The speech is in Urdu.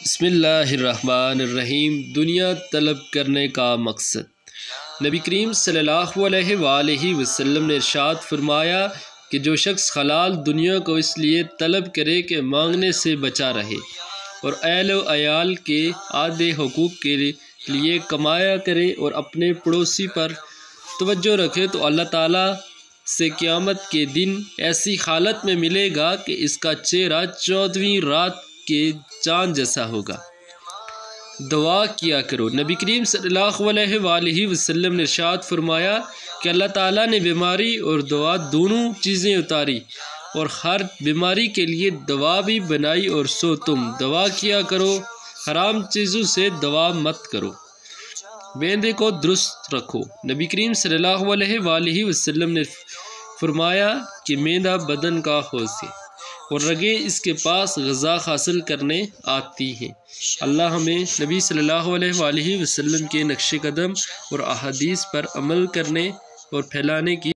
بسم اللہ الرحمن الرحیم۔ دنیا طلب کرنے کا مقصد۔ نبی کریم صلی اللہ علیہ وآلہ وسلم نے ارشاد فرمایا کہ جو شخص حلال دنیا کو اس لیے طلب کرے کہ مانگنے سے بچا رہے اور اہل و عیال کے آدھے حقوق کے لیے کمایا کرے اور اپنے پڑوسی پر توجہ رکھے تو اللہ تعالیٰ سے قیامت کے دن ایسی حالت میں ملے گا کہ اس کا چہرہ 14ویں رات کے چاند جیسا ہوگا۔ دعا کیا کرو۔ نبی کریم صلی اللہ علیہ وآلہ وسلم نے ارشاد فرمایا کہ اللہ تعالیٰ نے بیماری اور دوا دونوں چیزیں اتاری اور ہر بیماری کے لیے دوا بھی بنائی، اور سو تم دعا کیا کرو، حرام چیزوں سے دعا مت کرو، معدے کو درست رکھو۔ نبی کریم صلی اللہ علیہ وآلہ وسلم نے فرمایا کہ معدہ بدن کا حوض ہے اور رگیں اس کے پاس غذا حاصل کرنے آتی ہیں۔ اللہ ہمیں نبی صلی اللہ علیہ وآلہ وسلم کے نقش قدم اور احادیث پر عمل کرنے اور پھیلانے کی